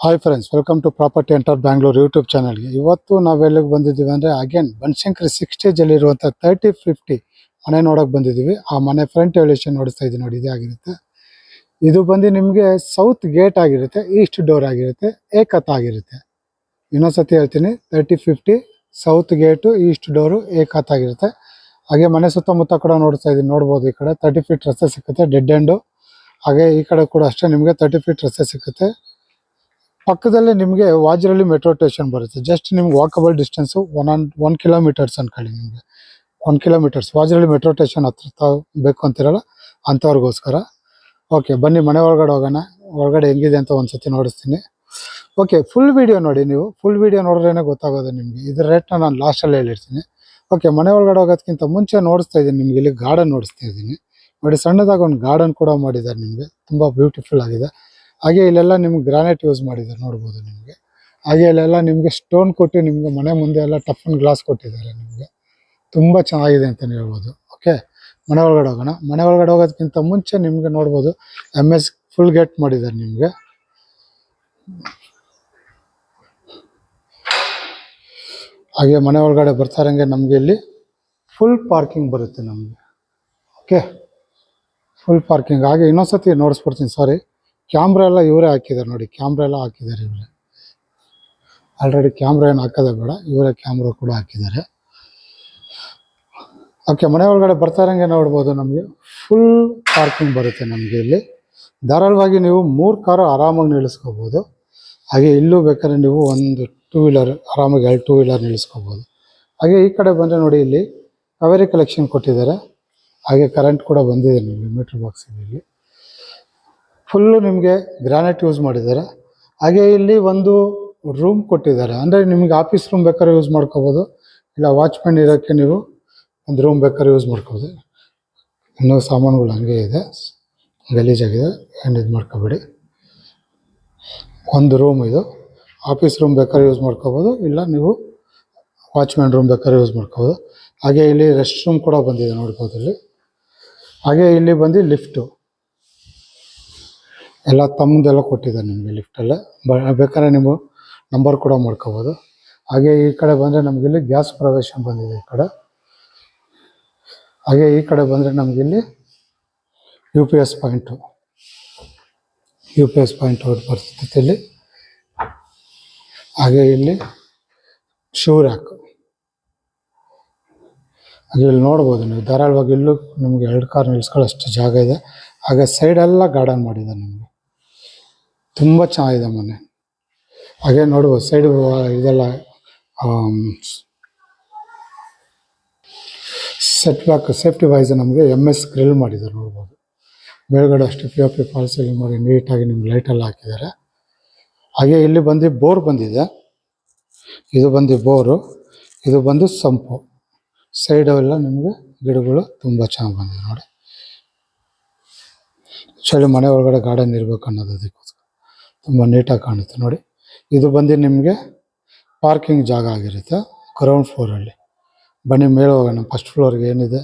Hi friends, welcome to property enter Bangalore YouTube ಚಾನಲ್ಗೆ. ಇವತ್ತು ನಾವೆಲ್ಲಿಗೆ ಬಂದಿದ್ದೀವಿ ಅಂದರೆ ಅಗೇನ್ ಬನಶಂಕರಿ 6 ಸ್ಟೇಜಲ್ಲಿರುವಂಥ 3050 ಮನೆ ನೋಡೋಕೆ ಬಂದಿದ್ದೀವಿ. ಆ ಮನೆ ಫ್ರಂಟ್ ಎಲಿವೇಶನ್ ನೋಡಿಸ್ತಾ ಇದ್ದೀನಿ ನೋಡಿ, ಇದೇ ಆಗಿರುತ್ತೆ. ಇದು ಬಂದು ನಿಮಗೆ ಸೌತ್ ಗೇಟ್ ಆಗಿರುತ್ತೆ, ಈಸ್ಟ್ ಡೋರ್ ಆಗಿರುತ್ತೆ, ಏಕತ್ ಆಗಿರುತ್ತೆ. ಇನ್ನೊಂದ್ಸತಿ ಹೇಳ್ತೀನಿ, 3050 ಸೌತ್ ಗೇಟು, ಈಸ್ಟ್ ಡೋರು, ಏಕತ್ ಆಗಿರುತ್ತೆ. ಹಾಗೆ ಮನೆ ಸುತ್ತಮುತ್ತ ಕೂಡ ನೋಡ್ತಾ ಇದ್ದೀನಿ, ನೋಡ್ಬೋದು. ಈ ಕಡೆ 30 ಫೀಟ್ ರಸ್ತೆ ಸಿಗುತ್ತೆ, ಡೆಡ್ ಎಂಡು. ಹಾಗೆ ಈ ಕಡೆ ಕೂಡ ಅಷ್ಟೇ ನಿಮಗೆ 30 ಫೀಟ್ ರಸ್ತೆ ಸಿಗುತ್ತೆ. ಪಕ್ಕದಲ್ಲೇ ನಿಮಗೆ ವಾಜರಳ್ಳಿ ಮೆಟ್ರೋ ಸ್ಟೇಷನ್ ಬರುತ್ತೆ. ಜಸ್ಟ್ ನಿಮ್ಗೆ ವಾಕಬಲ್ ಡಿಸ್ಟೆನ್ಸು 1 ಕಿಲೋಮೀಟರ್ಸ್ ಅನ್ಕೊಳ್ಳಿ. ನಿಮಗೆ 1 ಕಿಲೋಮೀಟರ್ಸ್ ವಾಜರಳ್ಳಿ ಮೆಟ್ರೋ ಸ್ಟೇಷನ್ ಹತ್ರ ಬೇಕು ಅಂತಿರಲ್ಲ ಅಂಥವ್ರಿಗೋಸ್ಕರ. ಓಕೆ, ಬನ್ನಿ ಮನೆ ಒಳಗಡೆ ಹೋಗೋಣ. ಒಳಗಡೆ ಹೆಂಗಿದೆ ಅಂತ ಒಂದ್ಸತಿ ನೋಡಿಸ್ತೀನಿ. ಓಕೆ, ಫುಲ್ ವೀಡಿಯೋ ನೋಡಿ. ನೀವು ಫುಲ್ ವೀಡಿಯೋ ನೋಡಿದ್ರೇ ಗೊತ್ತಾಗೋದು ನಿಮಗೆ. ಇದ್ರ ರೇಟ್ನ ನಾನು ಲಾಸ್ಟಲ್ಲಿ ಹೇಳಿರ್ತೀನಿ. ಓಕೆ, ಮನೆ ಒಳಗಡೆ ಹೋಗೋದಕ್ಕಿಂತ ಮುಂಚೆ ನೋಡಿಸ್ತಾ ಇದ್ದೀನಿ ನಿಮ್ಗೆ, ಇಲ್ಲಿ ಗಾರ್ಡನ್ ನೋಡಿಸ್ತಾ ಇದ್ದೀನಿ ನೋಡಿ. ಸಣ್ಣದಾಗಿ ಒಂದು ಗಾರ್ಡನ್ ಕೂಡ ಮಾಡಿದ್ದಾರೆ ನಿಮಗೆ, ತುಂಬ ಬ್ಯೂಟಿಫುಲ್ ಆಗಿದೆ. ಹಾಗೆ ಇಲ್ಲೆಲ್ಲ ನಿಮ್ಗೆ ಗ್ರಾನೈಟ್ ಯೂಸ್ ಮಾಡಿದ್ದಾರೆ, ನೋಡ್ಬೋದು ನಿಮಗೆ. ಹಾಗೆ ಇಲ್ಲೆಲ್ಲ ನಿಮಗೆ ಸ್ಟೋನ್ ಕೊಟ್ಟು ನಿಮಗೆ ಮನೆ ಮುಂದೆ ಎಲ್ಲ ಟಫ್ ಅಂಡ್ ಗ್ಲಾಸ್ ಕೊಟ್ಟಿದ್ದಾರೆ ನಿಮಗೆ. ತುಂಬ ಚೆನ್ನಾಗಿದೆ ಅಂತಲೇ ಹೇಳ್ಬೋದು. ಓಕೆ, ಮನೆ ಒಳಗಡೆ ಹೋಗೋಣ. ಮನೆ ಒಳಗಡೆ ಹೋಗೋದಕ್ಕಿಂತ ಮುಂಚೆ ನಿಮಗೆ ನೋಡ್ಬೋದು, MS ಫುಲ್ ಗೇಟ್ ಮಾಡಿದ್ದಾರೆ ನಿಮಗೆ. ಹಾಗೆ ಮನೆ ಒಳಗಡೆ ಬರ್ತಾರಂಗೆ ನಮಗೆ ಇಲ್ಲಿ ಫುಲ್ ಪಾರ್ಕಿಂಗ್ ಬರುತ್ತೆ ನಮಗೆ. Okay, full parking. ಹಾಗೆ ಇನ್ನೊಂದ್ಸತಿ ನೋಡಿಸ್ಬಿಡ್ತೀನಿ, ಸಾರಿ. ಕ್ಯಾಮ್ರಾ ಎಲ್ಲ ಇವರೇ ಹಾಕಿದ್ದಾರೆ ನೋಡಿ, ಕ್ಯಾಮ್ರಾ ಎಲ್ಲ ಹಾಕಿದ್ದಾರೆ ಇವರೇ. ಆಲ್ರೆಡಿ ಕ್ಯಾಮ್ರಾ ಏನು ಹಾಕೋದೇ ಬೇಡ, ಇವರೇ ಕ್ಯಾಮ್ರಾ ಕೂಡ ಹಾಕಿದ್ದಾರೆ. ಓಕೆ, ಮನೆ ಒಳಗಡೆ ಬರ್ತಾ ಇರೋಂಗೆ ನೋಡ್ಬೋದು, ನಮಗೆ ಫುಲ್ ಪಾರ್ಕಿಂಗ್ ಬರುತ್ತೆ ನಮಗೆ ಇಲ್ಲಿ. ಧಾರಾಳವಾಗಿ ನೀವು 3 ಕಾರು ಆರಾಮಾಗಿ ನಿಲ್ಲಿಸ್ಕೋಬೋದು. ಹಾಗೆ ಇಲ್ಲೂ ಬೇಕಾದ್ರೆ ನೀವು ಒಂದು 2 ವೀಲರ್ ಆರಾಮಾಗಿ 2 ವೀಲರ್ ನಿಲ್ಲಿಸ್ಕೋಬೋದು. ಹಾಗೆ ಈ ಕಡೆ ಬಂದರೆ ನೋಡಿ, ಇಲ್ಲಿ ಕಾವೇರಿ ಕಲೆಕ್ಷನ್ ಕೊಟ್ಟಿದ್ದಾರೆ. ಹಾಗೆ ಕರೆಂಟ್ ಕೂಡ ಬಂದಿದೆ ನಿಮಗೆ ಮೀಟ್ರ್ ಬಾಕ್ಸಲ್ಲಿ. ಫುಲ್ಲು ನಿಮಗೆ ಗ್ರಾನೈಟ್ ಯೂಸ್ ಮಾಡಿದ್ದಾರೆ. ಹಾಗೆ ಇಲ್ಲಿ ಒಂದು ರೂಮ್ ಕೊಟ್ಟಿದ್ದಾರೆ, ಅಂದರೆ ನಿಮಗೆ ಆಫೀಸ್ ರೂಮ್ ಬೇಕಾದ್ರೆ ಯೂಸ್ ಮಾಡ್ಕೋಬೋದು, ಇಲ್ಲ ವಾಚ್ಮ್ಯಾನ್ ಇರೋಕ್ಕೆ ನೀವು ಒಂದು ರೂಮ್ ಬೇಕಾದ್ರೆ ಯೂಸ್ ಮಾಡ್ಕೋಬೋದು. ಇನ್ನೂ ಸಾಮಾನುಗಳು ಹಂಗೆ ಇದೆ, ಗಲೀಜಾಗಿದೆ, ಏನು ಇದು ಮಾಡ್ಕೋಬೇಡಿ. ಒಂದು ರೂಮ್ ಇದು, ಆಫೀಸ್ ರೂಮ್ ಬೇಕಾದ್ರೆ ಯೂಸ್ ಮಾಡ್ಕೋಬೋದು, ಇಲ್ಲ ನೀವು ವಾಚ್ಮ್ಯಾನ್ ರೂಮ್ ಬೇಕಾದ್ರೆ ಯೂಸ್ ಮಾಡ್ಕೋಬೋದು. ಹಾಗೆ ಇಲ್ಲಿ ರೆಸ್ಟ್ ರೂಮ್ ಕೂಡ ಬಂದಿದೆ, ನೋಡ್ಬೋದು ಇಲ್ಲಿ. ಹಾಗೆ ಇಲ್ಲಿ ಬಂದು ಲಿಫ್ಟು ಎಲ್ಲ ತಮ್ಮದೆಲ್ಲ ಕೊಟ್ಟಿದ್ದಾರೆ ನಿಮಗೆ ಲಿಫ್ಟಲ್ಲೇ. ಬೇಕಾದ್ರೆ ನೀವು ನಂಬರ್ ಕೂಡ ಮಾಡ್ಕೋಬೋದು. ಹಾಗೆ ಈ ಕಡೆ ಬಂದರೆ ನಮಗಿಲ್ಲಿ ಗ್ಯಾಸ್ ಪ್ರವೇಶ ಬಂದಿದೆ ಈ ಕಡೆ. ಹಾಗೆ ಈ ಕಡೆ ಬಂದರೆ ನಮಗಿಲ್ಲಿ UPS ಪಾಯಿಂಟು ಬರ್ತೈತೆ ಇಲ್ಲಿ. ಹಾಗೆ ಇಲ್ಲಿ ಶೂ ರ್ಯಾಕು. ಹಾಗೆ ಇಲ್ಲಿ ನೋಡ್ಬೋದು ನೀವು ಧಾರಾಳವಾಗಿ, ಇಲ್ಲೂ ನಿಮಗೆ 2 ಕಾರ್ ನಿಲ್ಲಿಸ್ಕೊಳ್ಳೋಷ್ಟು ಜಾಗ ಇದೆ. ಹಾಗೆ ಸೈಡೆಲ್ಲ ಗಾರ್ಡನ್ ಮಾಡಿದ್ದಾರೆ ನಿಮಗೆ, ತುಂಬ ಚೆನ್ನಾಗಿದೆ ಮನೆ. ಹಾಗೆ ನೋಡ್ಬೋದು ಸೈಡ್ ಇದೆಲ್ಲ ಸೆಟ್ ಬ್ಯಾಕ್ ಸೇಫ್ಟಿ ವೈಸ್ ನಮಗೆ MS ಗ್ರಿಲ್ ಮಾಡಿದ್ದಾರೆ, ನೋಡ್ಬೋದು. ಮೇಲ್ಗಡೆ ಅಷ್ಟು POP ಫಾಲ್ ಸೀಲಿಂಗ್ ಮಾಡಿ ನೀಟಾಗಿ ನಿಮ್ಗೆ ಲೈಟೆಲ್ಲ ಹಾಕಿದ್ದಾರೆ. ಹಾಗೆ ಇಲ್ಲಿ ಬಂದು ಬೋರ್ ಬಂದಿದೆ, ಇದು ಬಂದು ಬೋರು, ಇದು ಬಂದು ಸಂಪು. ಸೈಡೆಲ್ಲ ನಿಮಗೆ ಗಿಡಗಳು ತುಂಬ ಚೆನ್ನಾಗಿ ಬಂದಿದೆ ನೋಡಿ. ಆ್ಯಕ್ಚುಲಿ ಮನೆ ಒಳಗಡೆ ಗಾರ್ಡನ್ ಇರಬೇಕು ಅನ್ನೋದು ಅದಕ್ಕೋಸ್ಕರ ತುಂಬ ನೀಟಾಗಿ ಕಾಣುತ್ತೆ ನೋಡಿ. ಇದು ಬಂದು ನಿಮಗೆ ಪಾರ್ಕಿಂಗ್ ಜಾಗ ಆಗಿರುತ್ತೆ ಗ್ರೌಂಡ್ ಫ್ಲೋರಲ್ಲಿ. ಬನ್ನಿ ಮೇಲೆ ಹೋಗೋಣ, ಫಸ್ಟ್ ಫ್ಲೋರ್ಗೆ ಏನಿದೆ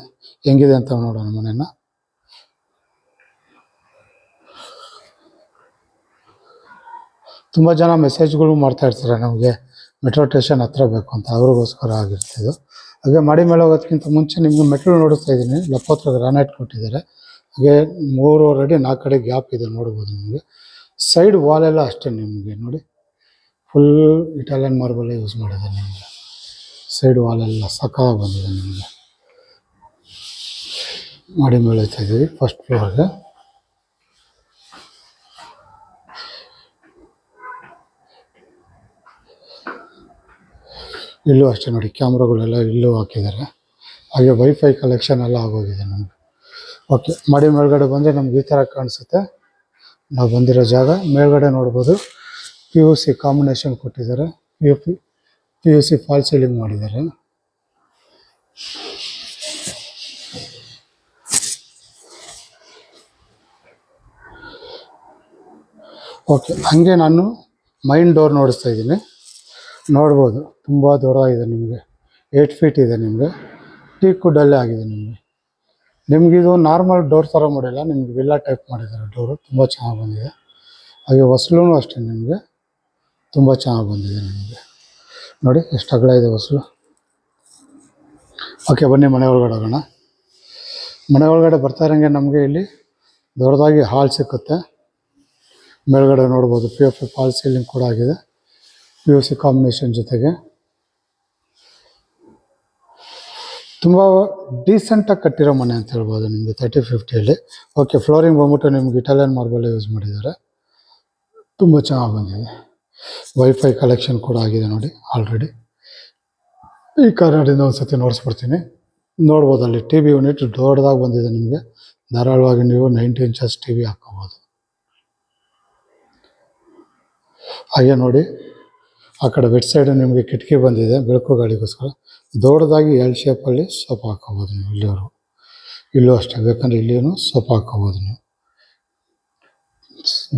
ಹೆಂಗಿದೆ ಅಂತ ನೋಡೋಣ ಮನೆಯನ್ನು. ತುಂಬ ಜನ ಮೆಸೇಜ್ಗಳು ಮಾಡ್ತಾ ಇರ್ತಾರೆ ನಮಗೆ, ಮೆಟ್ರೋ ಸ್ಟೇಷನ್ ಹತ್ರ ಬೇಕು ಅಂತ, ಅವ್ರಿಗೋಸ್ಕರ ಆಗಿರ್ತಿದ್ದು. ಹಾಗೆ ಮಾಡಿ ಮೇಲೆ ಹೋಗೋದಕ್ಕಿಂತ ಮುಂಚೆ ನಿಮಗೆ ಮೆಟ್ರೋ ನೋಡಿಸ್ತಾ ಇದ್ದೀನಿ. ಲಪ್ಪೋತ್ರ ಗ್ರಾನೈಟ್ ಕೊಟ್ಟಿದ್ದಾರೆ. ಹಾಗೆ 3 ಅಡಿ 4 ಅಡಿ ಗ್ಯಾಪ್ ಇದೆ, ನೋಡ್ಬೋದು ನಿಮಗೆ. ಸೈಡ್ ವಾಲೆಲ್ಲ ಅಷ್ಟೇ ನಿಮಗೆ ನೋಡಿ, ಫುಲ್ ಇಟಾಲಿಯನ್ ಮಾರ್ಬಲ್ಲೇ ಯೂಸ್ ಮಾಡಿದ್ದಾರೆ ನಿಮಗೆ. ಸೈಡ್ ವಾಲೆಲ್ಲ ಸಖತ್ತಾಗಿ ಬಂದಿದೆ ನಿಮಗೆ. ಮಾಡಿ ಮೇಲೆ ಹೋಗ್ತಾ ಇದ್ದೀವಿ ಫಸ್ಟ್ ಫ್ಲೋರ್ಗೆ. ಇಲ್ಲೂ ಅಷ್ಟೇ ನೋಡಿ, ಕ್ಯಾಮ್ರಾಗಳೆಲ್ಲ ಇಲ್ಲೂ ಹಾಕಿದ್ದಾರೆ. ಹಾಗೆ ವೈಫೈ ಕಲೆಕ್ಷನ್ ಎಲ್ಲ ಆಗೋಗಿದೆ ನಮಗೆ. ಓಕೆ, ಮಾಡಿ ಮೇಲ್ಗಡೆ ಬಂದರೆ ನಮ್ಗೆ ಈ ಥರ ಕಾಣಿಸುತ್ತೆ ನಾವು ಬಂದಿರೋ ಜಾಗ. ಮೇಲ್ಗಡೆ ನೋಡ್ಬೋದು POC ಕಾಂಬಿನೇಷನ್ ಕೊಟ್ಟಿದ್ದಾರೆ, POC ಫಾಲ್ ಸೀಲಿಂಗ್ ಮಾಡಿದ್ದಾರೆ. ಓಕೆ, ಹಾಗೆ ನಾನು ಮೈನ್ ಡೋರ್ ನೋಡಿಸ್ತಾ ಇದ್ದೀನಿ, ನೋಡ್ಬೋದು ತುಂಬ ದೊಡ್ಡದಾಗಿದೆ ನಿಮಗೆ. 8 ಫೀಟ್ ಇದೆ ನಿಮಗೆ, ಟೀಕ್ ವುಡ್ಡಲ್ಲೇ ಆಗಿದೆ ನಿಮಗೆ. ನಿಮಗಿದು ನಾರ್ಮಲ್ ಡೋರ್ ಥರ ಮಾಡಿಲ್ಲ, ನಿಮ್ಗೆ ವಿಲ್ಲಾ ಟೈಪ್ ಮಾಡಿದ್ದಾರೆ ಡೋರು, ತುಂಬ ಚೆನ್ನಾಗಿ ಬಂದಿದೆ. ಹಾಗೆ ಹೊಸ್ಲೂ ಅಷ್ಟೇ ನಿಮಗೆ ತುಂಬ ಚೆನ್ನಾಗಿ ಬಂದಿದೆ ನಿಮಗೆ. ನೋಡಿ ಎಷ್ಟು ಅಗಲ ಇದೆ ಹೊಸಲು. ಓಕೆ, ಬನ್ನಿ ಮನೆ ಒಳಗಡೆ ಹೋಗೋಣ. ಮನೆ ಒಳಗಡೆ ಬರ್ತಾ ಇರೋಂಗೆ ನಮಗೆ ಇಲ್ಲಿ ದೊಡ್ಡದಾಗಿ ಹಾಲ್ ಸಿಕ್ಕುತ್ತೆ. ಮೇಲ್ಗಡೆ ನೋಡ್ಬೋದು POP ಫಾಲ್ ಸೀಲಿಂಗ್ ಕೂಡ ಆಗಿದೆ, POC ಕಾಂಬಿನೇಷನ್ ಜೊತೆಗೆ. ತುಂಬ ಡೀಸೆಂಟಾಗಿ ಕಟ್ಟಿರೋ ಮನೆ ಅಂತ ಹೇಳ್ಬೋದು ನಿಮಗೆ 30-50ಯಲ್ಲಿ. ಓಕೆ, ಫ್ಲೋರಿಂಗ್ ಬಂದ್ಬಿಟ್ಟು ನಿಮ್ಗೆ ಇಟಾಲಿಯನ್ ಮಾರ್ಬಲ್ ಯೂಸ್ ಮಾಡಿದ್ದಾರೆ, ತುಂಬ ಚೆನ್ನಾಗಿ ಬಂದಿದೆ. ವೈಫೈ ಕಲೆಕ್ಷನ್ ಕೂಡ ಆಗಿದೆ ನೋಡಿ ಆಲ್ರೆಡಿ. ಈ ಕಾರ್ನರಿಂದ ಒಂದು ಸತಿ ನೋಡಿಸ್ಬಿಡ್ತೀನಿ. ನೋಡ್ಬೋದು ಅಲ್ಲಿ TV ಯೂನಿಟ್ ದೊಡ್ಡದಾಗಿ ಬಂದಿದೆ ನಿಮಗೆ. ಧಾರಾಳವಾಗಿ ನೀವು 90 ಇಂಚಸ್ TV ಹಾಕೋಬೋದು. ಹಾಗೆ ನೋಡಿ ಆ ಕಡೆ ವೆಟ್ ಸೈಡ್ ನಿಮಗೆ ಕಿಟಕಿ ಬಂದಿದೆ ಬೆಳಕು ಗಾಳಿಗೋಸ್ಕರ. ದೊಡ್ಡದಾಗಿ ಎಲ್ ಶೇಪಲ್ಲಿ ಸೋಫಾ ಹಾಕೋಬೋದು ನೀವು ಇಲ್ಲಿವರೆಗೂ. ಇಲ್ಲೂ ಅಷ್ಟೇ, ಬೇಕಂದ್ರೆ ಇಲ್ಲಿಯೂ ಸೋಫಾ ಹಾಕೋಬೋದು ನೀವು.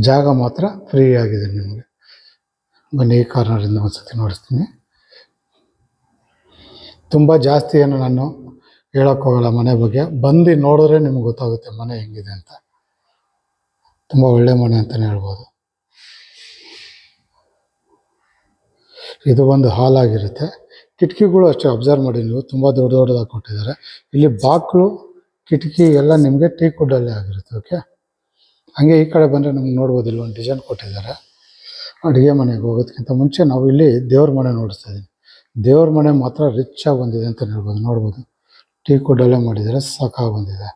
ಜಾಗ ಮಾತ್ರ ಫ್ರೀ ಆಗಿದೆ ನಿಮಗೆ. ಬನ್ನಿ ಈ ಕಾರ್ನರಿಂದ ಒಂದು ಸತಿ ನೋಡಿಸ್ತೀನಿ. ತುಂಬ ಜಾಸ್ತಿ ಏನು ನಾನು ಹೇಳೋಕ್ಕೋಗಲ್ಲ ಮನೆ ಬಗ್ಗೆ, ಬಂದು ನೋಡಿದ್ರೆ ನಿಮ್ಗೆ ಗೊತ್ತಾಗುತ್ತೆ ಮನೆ ಹೆಂಗಿದೆ ಅಂತ. ತುಂಬ ಒಳ್ಳೆ ಮನೆ ಅಂತಲೇ ಹೇಳ್ಬೋದು. ಇದು ಒಂದು ಹಾಲ್ ಆಗಿರುತ್ತೆ. ಕಿಟಕಿಗಳು ಅಷ್ಟೇ ಅಬ್ಸರ್ವ್ ಮಾಡಿ ನೀವು, ತುಂಬ ದೊಡ್ಡದಾಗಿ ಕೊಟ್ಟಿದ್ದಾರೆ. ಇಲ್ಲಿ ಬಾಗಿಲು ಕಿಟಕಿ ಎಲ್ಲ ನಿಮಗೆ ಟೀಕ್ ವುಡ್ಡಲ್ಲೇ ಆಗಿರುತ್ತೆ. ಓಕೆ, ಹಾಗೆ ಈ ಕಡೆ ಬಂದರೆ ನಮ್ಗೆ ನೋಡ್ಬೋದು ಇಲ್ಲಿ ಒಂದು ಡಿಸೈನ್ ಕೊಟ್ಟಿದ್ದಾರೆ. ಅಡುಗೆ ಮನೆಗೆ ಹೋಗೋದಕ್ಕಿಂತ ಮುಂಚೆ ನಾವು ಇಲ್ಲಿ ದೇವ್ರ ಮನೆ ನೋಡಿಸ್ತಾ ಇದ್ದೀನಿ. ದೇವ್ರ ಮನೆ ಮಾತ್ರ ರಿಚಾಗಿ ಬಂದಿದೆ ಅಂತ ಹೇಳ್ಬೋದು. ನೋಡ್ಬೋದು ಟೀಕ್ ವುಡ್ಡಲ್ಲೇ ಮಾಡಿದ್ದಾರೆ, ಸಾಕಾಗಿ ಬಂದಿದೆ.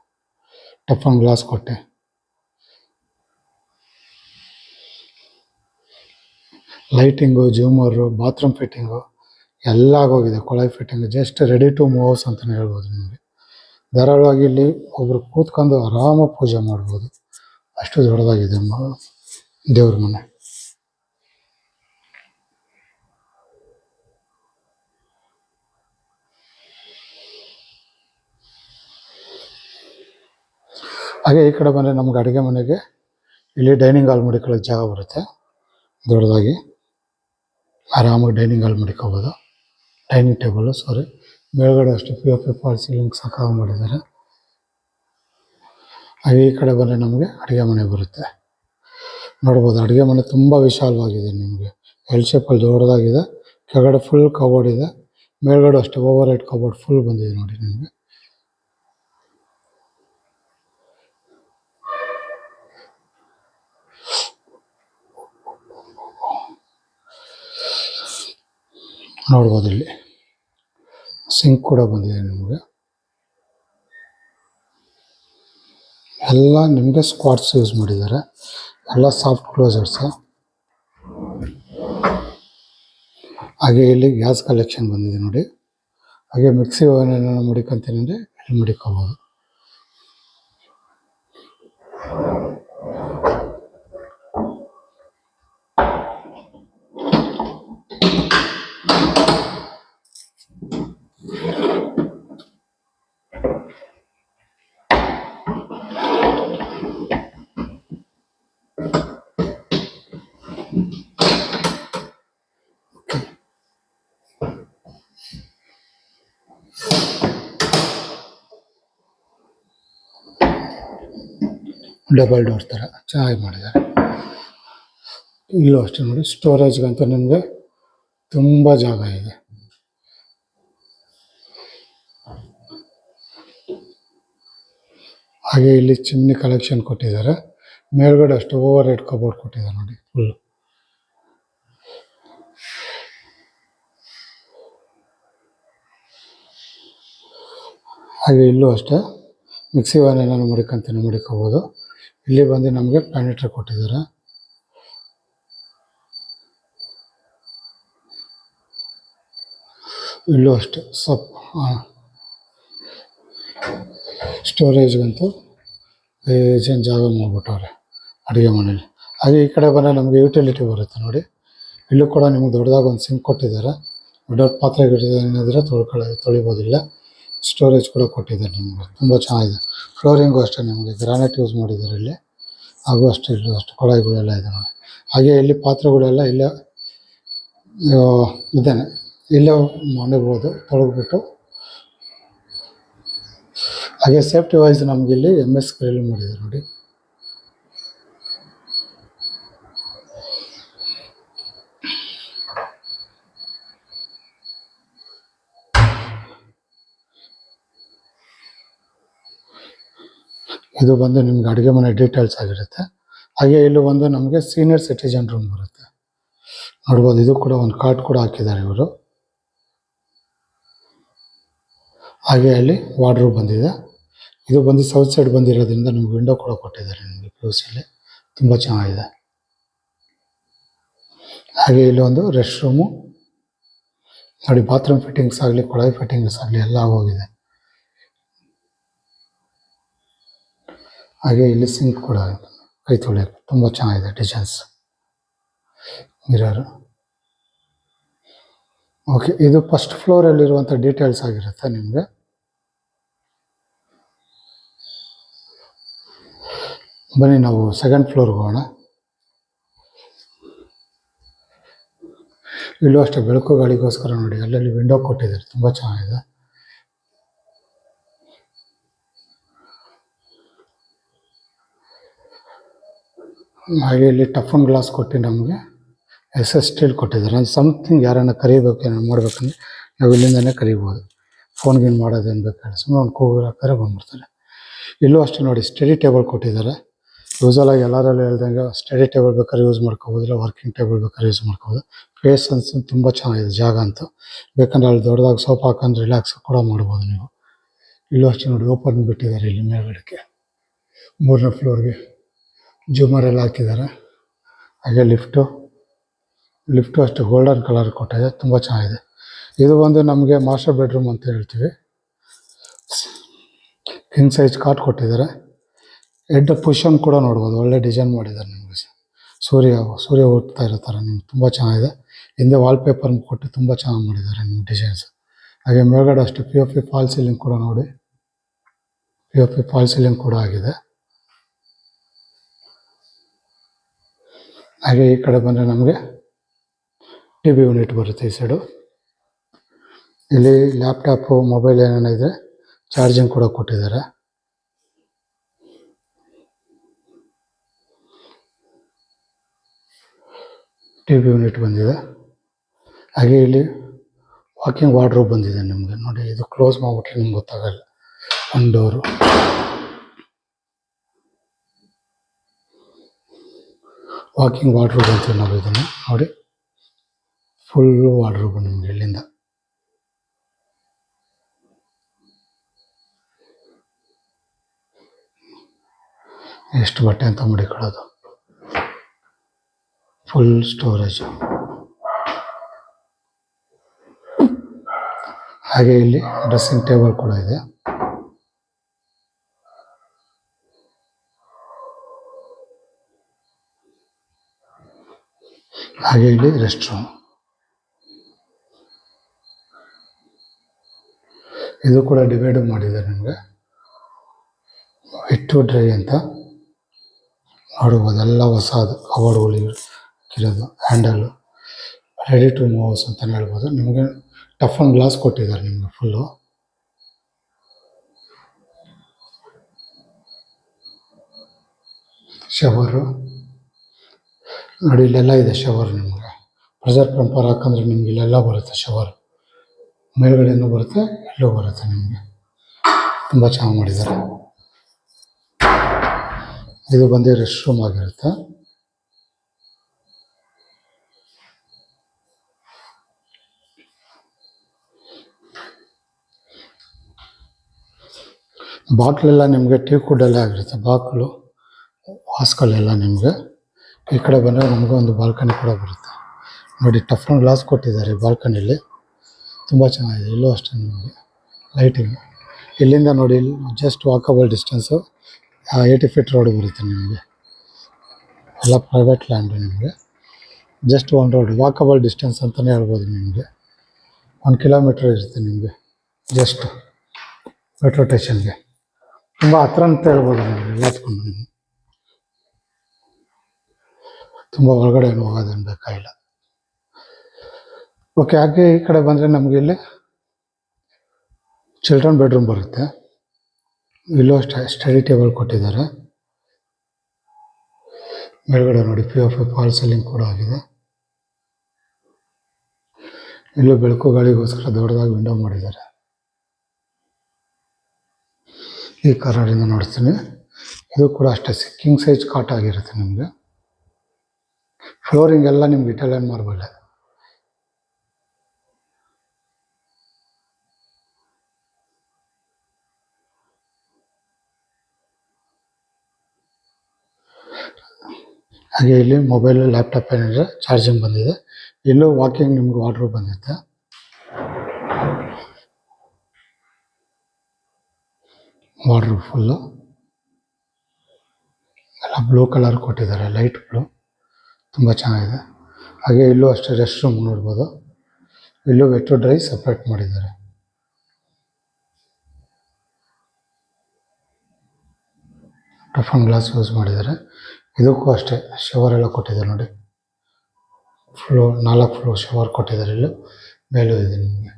ಟಫನ್ ಗ್ಲಾಸ್ ಕೊಟ್ಟೆ. ಲೈಟಿಂಗು, ಜ್ಯೂಮರು, ಬಾತ್ರೂಮ್ ಫಿಟ್ಟಿಂಗು ಎಲ್ಲ ಆಗೋಗಿದೆ. ಕೊಳಾಯಿ fitting just ready to move house ಅಂತಲೇ ಹೇಳ್ಬೋದು ನಿಮಗೆ. ಧಾರಾಳವಾಗಿ ಇಲ್ಲಿ ಒಬ್ಬರು ಕೂತ್ಕೊಂಡು ಆರಾಮಾಗಿ ಪೂಜೆ ಮಾಡ್ಬೋದು, ಅಷ್ಟು ದೊಡ್ಡದಾಗಿದೆ ದೇವ್ರ ಮನೆ. ಹಾಗೆ ಈ ಕಡೆ ಬಂದರೆ ನಮ್ಗೆ ಅಡುಗೆ ಮನೆಗೆ ಇಲ್ಲಿ ಡೈನಿಂಗ್ ಹಾಲ್ ಮಡಿಕೊಳ್ಳೋಕೆ ಜಾಗ ಬರುತ್ತೆ ದೊಡ್ಡದಾಗಿ. ಆರಾಮಾಗಿ ಡೈನಿಂಗ್ ಹಾಲ್ ಮಡಿಕೋಬೋದು. ಡೈನಿಂಗ್ ಟೇಬಲು ಮೇಲ್ಗಡೆ ಅಷ್ಟು POP ಫಾಲ್ ಸೀಲಿಂಗ್ ಸಾಕಾಗಿ ಮಾಡಿದ್ದಾರೆ. ಹಾಗೆ ಈ ಕಡೆ ಬಂದರೆ ನಮಗೆ ಅಡುಗೆ ಮನೆ ಬರುತ್ತೆ. ನೋಡ್ಬೋದು ಅಡುಗೆ ಮನೆ ತುಂಬ ವಿಶಾಲವಾಗಿದೆ ನಿಮಗೆ. ಎಲ್ ಶೇಪಲ್ಲಿ ದೊಡ್ಡದಾಗಿದೆ. ಕೆಳಗಡೆ ಫುಲ್ ಕಬೋರ್ಡ್ ಇದೆ, ಮೇಲ್ಗಡೆ ಅಷ್ಟೇ ಓವರ್ ಹೆಡ್ ಕಬೋರ್ಡ್ ಫುಲ್ ಬಂದಿದೆ ನೋಡಿ ನಿಮಗೆ. ನೋಡ್ಬೋದು ಇಲ್ಲಿ ಸಿಂಕ್ ಕೂಡ ಬಂದಿದೆ ನಿಮಗೆ. ಎಲ್ಲ ನಿಮಗೆ ಸ್ಕ್ವಾಟ್ಸ್ ಯೂಸ್ ಮಾಡಿದ್ದಾರೆ, ಎಲ್ಲ ಸಾಫ್ಟ್ ಕ್ಲೋಸರ್ಸು. ಹಾಗೆ ಇಲ್ಲಿ ಗ್ಯಾಸ್ ಕಲೆಕ್ಷನ್ ಬಂದಿದೆ ನೋಡಿ. ಹಾಗೆ ಮಿಕ್ಸಿ ಓವನ್ ಮಡಿಕೊಂತೀನಿ ಅಂದರೆ ಇಲ್ಲಿ ಮಡಿಕೋಬೋದು. ಡಬಲ್ ಡೋರ್ ಥರ ಚೆನ್ನಾಗಿ ಮಾಡಿದ್ದಾರೆ. ಇಲ್ಲೂ ಅಷ್ಟೇ ನೋಡಿ, ಸ್ಟೋರೇಜ್ಗಂತೂ ನಿಮಗೆ ತುಂಬ ಜಾಗ ಇದೆ. ಹಾಗೆ ಇಲ್ಲಿ ಚಿಮ್ನಿ ಕಲೆಕ್ಷನ್ ಕೊಟ್ಟಿದ್ದಾರೆ. ಮೇಲ್ಗಡೆ ಅಷ್ಟು ಓವರ್ ಹೆಡ್ ಕಬೋರ್ಡ್ ಕೊಟ್ಟಿದ್ದಾರೆ ನೋಡಿ ಫುಲ್ಲು. ಹಾಗೆ ಇಲ್ಲೂ ಅಷ್ಟೇ ಮಿಕ್ಸಿ ಓವನ್ ಏನಾದ್ರು ಮಡಿಕೋಬೋದು. ಇಲ್ಲಿ ಬಂದು ನಮಗೆ ಪ್ಲಾನೆಟ್ರಿ ಕೊಟ್ಟಿದ್ದಾರೆ. ಇಲ್ಲೂ ಅಷ್ಟೇ ಸ್ಟೋರೇಜ್ಗಂತೂ ಏನು ಜಾಗ ಮಾಡ್ಬಿಟ್ಟವ್ರೆ ಅಡುಗೆ ಮನೇಲಿ. ಹಾಗೆ ಈ ಕಡೆ ಬಂದರೆ ನಮಗೆ ಯುಟಿಲಿಟಿ ಬರುತ್ತೆ ನೋಡಿ. ಇಲ್ಲೂ ಕೂಡ ನಿಮ್ಗೆ ದೊಡ್ಡದಾಗಿ ಒಂದು ಸಿಂಕ್ ಕೊಟ್ಟಿದ್ದಾರೆ. ದೊಡ್ಡ ಪಾತ್ರೆ ಏನಾದರೆ ತೊಳಿಬೋದಿಲ್ಲ. ಸ್ಟೋರೇಜ್ ಕೂಡ ಕೊಟ್ಟಿದ್ದಾರೆ ನಿಮಗೆ, ತುಂಬ ಚೆನ್ನಾಗಿದೆ. ಫ್ಲೋರಿಂಗು ಅಷ್ಟೇ ನಿಮಗೆ ಗ್ರಾನೈಟ್ ಯೂಸ್ ಮಾಡಿದ್ದಾರೆ ಇಲ್ಲಿ. ಹಾಗೂ ಅಷ್ಟೇ ಇಲ್ಲೂ ಅಷ್ಟು ಕೊಳಾಯಿಗಳೆಲ್ಲ ಇದೆ ನೋಡಿ. ಹಾಗೆ ಇಲ್ಲಿ ಪಾತ್ರೆಗಳೆಲ್ಲ ಇಲ್ಲೇ ಇದ್ದೇನೆ, ಇಲ್ಲೇ ಮಾಡಬಹುದು ತೊಳೆದ್ಬಿಟ್ಟು. ಹಾಗೆ ಸೇಫ್ಟಿ ವೈಸ್ ನಮ್ಗೆ ಇಲ್ಲಿ MS ಗ್ರಿಲ್ ಮಾಡಿದ್ದಾರೆ ನೋಡಿ. ಇದು ಬಂದು ನಿಮ್ಗೆ ಅಡುಗೆ ಮನೆ ಡೀಟೇಲ್ಸ್ ಆಗಿರುತ್ತೆ. ಹಾಗೆ ಇಲ್ಲಿ ಒಂದು ನಮಗೆ ಸೀನಿಯರ್ ಸಿಟಿಜನ್ ರೂಮ್ ಬರುತ್ತೆ ನೋಡ್ಬೋದು. ಇದು ಕೂಡ ಒಂದು ಕಾರ್ಡ್ ಕೂಡ ಹಾಕಿದ್ದಾರೆ ಇವರು. ಹಾಗೆ ಅಲ್ಲಿ ವಾರ್ಡ್ರೋಬ್ ಬಂದಿದೆ. ಇದು ಬಂದು ಸೌತ್ ಸೈಡ್ ಬಂದಿರೋದ್ರಿಂದ ನಿಮ್ಗೆ ವಿಂಡೋ ಕೂಡ ಕೊಟ್ಟಿದ್ದಾರೆ ನಿಮಗೆ ಪ್ಲೂಸಲ್ಲಿ, ತುಂಬ ಚೆನ್ನಾಗಿದೆ. ಹಾಗೆ ಇಲ್ಲಿ ಒಂದು ರೆಸ್ಟ್ ರೂಮು ನೋಡಿ, ಬಾತ್ರೂಮ್ ಫಿಟ್ಟಿಂಗ್ಸ್ ಆಗಲಿ ಕೊಳವೆ ಫಿಟ್ಟಿಂಗ್ಸ್ ಆಗಲಿ ಎಲ್ಲ ಆಗೋಗಿದೆ. ಹಾಗೆ ಇಲ್ಲಿ ಸಿಂಕ್ ಕೂಡ ಕೈ ತೊಳೆಯೋಕ್ಕೆ ತುಂಬ ಚೆನ್ನಾಗಿದೆ ಡಿಸೈನ್ಸ್ ಮಿರರ್. ಓಕೆ, ಇದು ಫಸ್ಟ್ ಫ್ಲೋರಲ್ಲಿರುವಂಥ ಡೀಟೇಲ್ಸ್ ಆಗಿರುತ್ತೆ ನಿಮಗೆ. ಬನ್ನಿ ನಾವು ಸೆಕೆಂಡ್ ಫ್ಲೋರ್ಗೆ ಹೋಗೋಣ. ಇಲ್ಲೂ ಅಷ್ಟೇ ಬೆಳಕು ಗಾಳಿಗೋಸ್ಕರ ನೋಡಿ ಅಲ್ಲಲ್ಲಿ ವಿಂಡೋ ಕೊಟ್ಟಿದ್ದಾರೆ, ತುಂಬ ಚೆನ್ನಾಗಿದೆ. ಹಾಗೆ ಇಲ್ಲಿ ಟಫನ್ ಗ್ಲಾಸ್ ಕೊಟ್ಟು ನಮಗೆ ಸ್ಟೀಲ್ ಕೊಟ್ಟಿದ್ದಾರೆ. ಅಂದರೆ ಸಮಥಿಂಗ್ ಯಾರನ್ನ ಕರಿಬೇಕು ಏನೋ ಮಾಡ್ಬೇಕಂದ್ರೆ ನಾವು ಇಲ್ಲಿಂದನೇ ಕರಿಬೋದು. ಫೋನ್ಗೇನು ಮಾಡೋದೇನು ಬೇಕಾದ್ರೆ ಸುಮ್ಮನೆ ಒಂದು ಕೂಗು ಹಾಕಿದ್ರೆ ಬಂದ್ಬಿಡ್ತಾರೆ. ಇಲ್ಲೂ ಅಷ್ಟೇ ನೋಡಿ ಸ್ಟಡಿ ಟೇಬಲ್ ಕೊಟ್ಟಿದ್ದಾರೆ. ಯೂಸಲಾಗಿ ಎಲ್ಲರಲ್ಲಿ ಹೇಳ್ದಂಗೆ ಸ್ಟಡಿ ಟೇಬಲ್ ಬೇಕಾದ್ರೆ ಯೂಸ್ ಮಾಡ್ಕೋಬೋದು, ಇಲ್ಲ ವರ್ಕಿಂಗ್ ಟೇಬಲ್ ಬೇಕಾದ್ರೆ ಯೂಸ್ ಮಾಡ್ಕೋಬೋದು. ಫೇಸ್ ಅನ್ಸು ತುಂಬ ಚೆನ್ನಾಗಿದೆ ಜಾಗ ಅಂತೂ. ಬೇಕಂದ್ರೆ ಅಲ್ಲಿ ದೊಡ್ಡದಾಗಿ ಸೋಫಾ ಹಾಕೊಂಡು ರಿಲ್ಯಾಕ್ಸ್ ಕೂಡ ಮಾಡ್ಬೋದು ನೀವು. ಇಲ್ಲೂ ಅಷ್ಟೇ ನೋಡಿ ಓಪನ್ ಬಿಟ್ಟಿದ್ದಾರೆ ಇಲ್ಲಿ ಮೇಲ್ಗಡೆಗೆ 3ನೇ ಫ್ಲೋರ್ಗೆ ಜೂಮರ್ ಎಲ್ಲ ಹಾಕಿದ್ದಾರೆ. ಹಾಗೆ ಲಿಫ್ಟು ಅಷ್ಟೇ ಗೋಲ್ಡನ್ ಕಲರ್ ಕೊಟ್ಟಿದೆ, ತುಂಬ ಚೆನ್ನಾಗಿದೆ. ಇದು ಒಂದು ನಮಗೆ ಮಾಸ್ಟರ್ ಬೆಡ್ರೂಮ್ ಅಂತ ಹೇಳ್ತೀವಿ. ಕಿಂಗ್ ಸೈಜ್ ಕಾಟ್ ಕೊಟ್ಟಿದ್ದಾರೆ. ಹೆಡ್ ಪುಷನ್ ಕೂಡ ನೋಡ್ಬೋದು, ಒಳ್ಳೆ ಡಿಸೈನ್ ಮಾಡಿದ್ದಾರೆ ನಿಮಗೆ. ಸೂರ್ಯ ಹುಟ್ಟುತ್ತಾ ಇರೋ ಥರ ನಿಮ್ಗೆ ತುಂಬ ಚೆನ್ನಾಗಿದೆ. ಹಿಂದೆ ವಾಲ್ಪೇಪರ್ ಕೊಟ್ಟು ತುಂಬ ಚೆನ್ನಾಗಿ ಮಾಡಿದ್ದಾರೆ ನಿಮ್ಮ ಡಿಸೈನ್ಸ್. ಹಾಗೆ ಮೇಲ್ಗಡೆ ಅಷ್ಟು POP ಫಾಲ್ ಸೀಲಿಂಗ್ ಕೂಡ ನೋಡಿ, POP ಫಾಲ್ ಸೀಲಿಂಗ್ ಕೂಡ ಆಗಿದೆ. ಹಾಗೆ ಈ ಕಡೆ ಬಂದರೆ ನಮಗೆ TV ಯೂನಿಟ್ ಬರುತ್ತೆ ಈ ಸೈಡು. ಇಲ್ಲಿ ಲ್ಯಾಪ್ಟಾಪು ಮೊಬೈಲ್ ಏನೇನೋ ಇದೆ, ಚಾರ್ಜಿಂಗ್ ಕೂಡ ಕೊಟ್ಟಿದ್ದಾರೆ. TV ಯೂನಿಟ್ ಬಂದಿದೆ. ಹಾಗೆ ಇಲ್ಲಿ ವಾಕಿಂಗ್ ವಾರ್ಡ್ರೋಬ್ ಬಂದಿದೆ ನಿಮಗೆ ನೋಡಿ. ಇದು ಕ್ಲೋಸ್ ಮಾಡಿಬಿಟ್ರೆ ನಿಮ್ಗೆ ಗೊತ್ತಾಗಲ್ಲ. ಒಂದು ಡೋರು ವಾಕಿಂಗ್ ವಾರ್ಡ್ರೋಬ್ ಅಂತೀವಿ ನಾವು ಇದನ್ನು ನೋಡಿ. ಫುಲ್ಲು ವಾರ್ಡ್ರೋಬ್ ನಿಮಗೆ ಇಲ್ಲಿಂದ. ಎಷ್ಟು ಬಟ್ಟೆ ಅಂತ ಮಡಿಕೊಳ್ಳೋದು, ಫುಲ್ ಸ್ಟೋರೇಜ್. ಹಾಗೆ ಇಲ್ಲಿ ಡ್ರೆಸ್ಸಿಂಗ್ ಟೇಬಲ್ ಕೂಡ ಇದೆ. ಹಾಗೆ ಇಲ್ಲಿ ರೆಸ್ಟ್ ರೂಮ್. ಇದು ಕೂಡ ಡಿವೈಡ್ ಮಾಡಿದ್ದಾರೆ ನಿಮಗೆ, ವೆಟ್ ಟು ಡ್ರೈ ಅಂತ ನೋಡ್ಬೋದು. ಎಲ್ಲ ಹೊಸದು ಕವರ್ಗಳು ಇರೋದು, ಹ್ಯಾಂಡಲ್ಲು ರೆಡಿ ಟು ಮೂವ್ಸ್ ಅಂತಲೇ ಹೇಳ್ಬೋದು. ನಿಮಗೆ ಟಫನ್ ಗ್ಲಾಸ್ ಕೊಟ್ಟಿದ್ದಾರೆ ನಿಮಗೆ ಫುಲ್ಲು. ಶವರು ನೋಡಿ, ಇಲ್ಲೆಲ್ಲ ಇದೆ ಶವರ್. ನಿಮಗೆ ಪ್ರೆಷರ್ ಪಂಪರ್ ಹಾಕಂದ್ರೆ ನಿಮ್ಗೆ ಇಲ್ಲೆಲ್ಲ ಬರುತ್ತೆ ಶವರ್. ಮೇಲ್ಗಡೆನೂ ಬರುತ್ತೆ, ಇಲ್ಲೂ ಬರುತ್ತೆ ನಿಮಗೆ. ತುಂಬ ಚೆನ್ನಾಗಿ ಮಾಡಿದ್ದಾರೆ. ಇದು ಬಂದು ರೆಸ್ಟ್ ರೂಮ್ ಆಗಿರುತ್ತೆ. ಬಾಕ್ಲೆಲ್ಲ ನಿಮಗೆ ಟೀ ಕುಡ್ಡಲ್ಲೇ ಆಗಿರುತ್ತೆ. ಬಾಕ್ಲು ವಾಸ್ಕಲ್ಲೆಲ್ಲ ನಿಮಗೆ. ಈ ಕಡೆ ಬಂದರೆ ನಮಗೆ ಒಂದು ಬಾಲ್ಕನಿ ಕೂಡ ಬರುತ್ತೆ ನೋಡಿ. ಟಫನ್ ಗ್ಲಾಸ್ ಕೊಟ್ಟಿದ್ದಾರೆ ಬಾಲ್ಕನಿಯಲ್ಲಿ, ತುಂಬ ಚೆನ್ನಾಗಿದೆ. ಇಲ್ಲೂ ಅಷ್ಟೇ ನಿಮಗೆ ಲೈಟಿಂಗ್. ಇಲ್ಲಿಂದ ನೋಡಿ, ಇಲ್ಲಿ just walkable distance 80 feet road ಬರುತ್ತೆ ನಿಮಗೆ. ಎಲ್ಲ ಪ್ರೈವೇಟ್ ಲ್ಯಾಂಡು ನಿಮಗೆ. ಜಸ್ಟ್ ಒಂದು ರೋಡ್ ವಾಕಬಲ್ ಡಿಸ್ಟೆನ್ಸ್ ಅಂತಲೇ ಹೇಳ್ಬೋದು ನಿಮಗೆ. 1 ಕಿಲೋಮೀಟ್ರ್ ಇರುತ್ತೆ ನಿಮಗೆ ಜಸ್ಟ್ ಮೆಟ್ರೋ ಸ್ಟೇಷನ್ಗೆ. ತುಂಬ ಹತ್ರ ಅಂತ ಹೇಳ್ಬೋದು ನಿಮಗೆ ಎಲ್ಲದಕ್ಕೂ. ತುಂಬ ಒಳಗಡೆ ಏನು ಹೋಗೋದೇನು ಬೇಕಾಗಿಲ್ಲ. ಓಕೆ, ಹಾಗೆ ಈ ಕಡೆ ಬಂದರೆ ನಮಗೆ ಇಲ್ಲಿ ಚಿಲ್ಡ್ರನ್ ಬೆಡ್ರೂಮ್ ಬರುತ್ತೆ. ಇಲ್ಲೂ ಅಷ್ಟೇ ಸ್ಟಡಿ ಟೇಬಲ್ ಕೊಟ್ಟಿದ್ದಾರೆ. ಮೇಲ್ಗಡೆ ನೋಡಿ POP ಫಾಲ್ ಸೀಲಿಂಗ್ ಕೂಡ ಆಗಿದೆ. ಇಲ್ಲೂ ಬೆಳಕು ಗಾಳಿಗೋಸ್ಕರ ದೊಡ್ಡದಾಗಿ ವಿಂಡೋ ಮಾಡಿದ್ದಾರೆ. ಈ ಕಾರ್ನರಿಂದ ನೋಡ್ತೀನಿ. ಇದು ಕೂಡ ಅಷ್ಟೇ ಕಿಂಗ್ ಸೈಜ್ ಕಾಟ್ ಆಗಿರುತ್ತೆ ನಿಮಗೆ. ಫ್ಲೋರಿಂಗ್ ಎಲ್ಲ ನಿಮ್ಗೆ ಇಟಾಲಿಯನ್ ಮಾರ್ಬಲ್. ಹಾಗೆ ಇಲ್ಲಿ ಮೊಬೈಲ್ ಲ್ಯಾಪ್ಟಾಪ್ ಏನಿದ್ರೆ ಚಾರ್ಜಿಂಗ್ ಬಂದಿದೆ. ಇಲ್ಲೂ ವಾಕಿಂಗ್ ನಿಮ್ಗೆ ವಾರ್ಡ್ರೋಬ್ ಬಂದಿರುತ್ತೆ. ವಾರ್ಡ್ರೋಬ್ ಫುಲ್ಲು ಎಲ್ಲ ಬ್ಲೂ ಕಲರ್ ಕೊಟ್ಟಿದ್ದಾರೆ, ಲೈಟ್ ಬ್ಲೂ, ತುಂಬ ಚೆನ್ನಾಗಿದೆ. ಹಾಗೆ ಇಲ್ಲೂ ಅಷ್ಟೇ ರೆಸ್ಟ್ ರೂಮ್ ನೋಡ್ಬೋದು. ಇಲ್ಲೂ ವೆಟ್ ಟು ಡ್ರೈ ಸಪ್ರೇಟ್ ಮಾಡಿದ್ದಾರೆ. ಟಫನ್ ಗ್ಲಾಸ್ ಯೂಸ್ ಮಾಡಿದ್ದಾರೆ. ಇದಕ್ಕೂ ಅಷ್ಟೇ ಶವರ್ ಎಲ್ಲ ಕೊಟ್ಟಿದ್ದಾರೆ ನೋಡಿ. ಫ್ಲೋರ್ 4 ಫ್ಲೋರ್ ಶವರ್ ಕೊಟ್ಟಿದ್ದಾರೆ. ಇಲ್ಲೂ ಮೇಲೂ ಇದೆ ನಿಮಗೆ.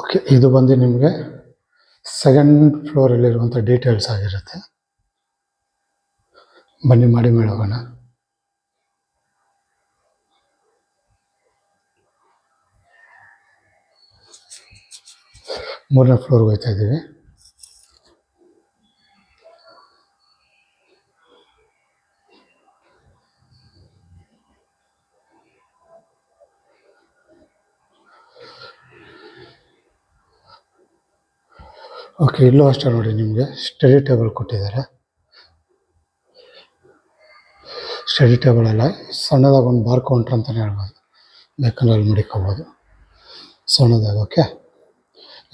ಓಕೆ, ಇದು ಬಂದು ನಿಮಗೆ ಸೆಕೆಂಡ್ ಫ್ಲೋರಲ್ಲಿರುವಂಥ ಡೀಟೇಲ್ಸ್ ಆಗಿರುತ್ತೆ. ಬನ್ನಿ ಮಾಡಿ ಮೇಲೆ ಹೋಗೋಣ. ಮೂರನೇ ಫ್ಲೋರ್ಗೆ ಹೋಗ್ತಾ ಇದ್ದೀವಿ. ಓಕೆ, ಇಲ್ಲೂ ಅಷ್ಟೇ ನೋಡಿ ನಿಮಗೆ ಸ್ಟಡಿ ಟೇಬಲ್ ಕೊಟ್ಟಿದ್ದಾರೆ. ಸ್ಟಡಿ ಟೇಬಲ್ ಎಲ್ಲ ಸಣ್ಣದಾಗಿ ಒಂದು ಬಾರ್ ಕೌಂಟ್ರ್ ಅಂತಲೇ ಹೇಳ್ಬೋದು. ಬೇಕಾದ್ರೆ ಅಲ್ಲಿ ಮಡಿಕೋಬೋದು ಸಣ್ಣದಾಗಿ. ಓಕೆ,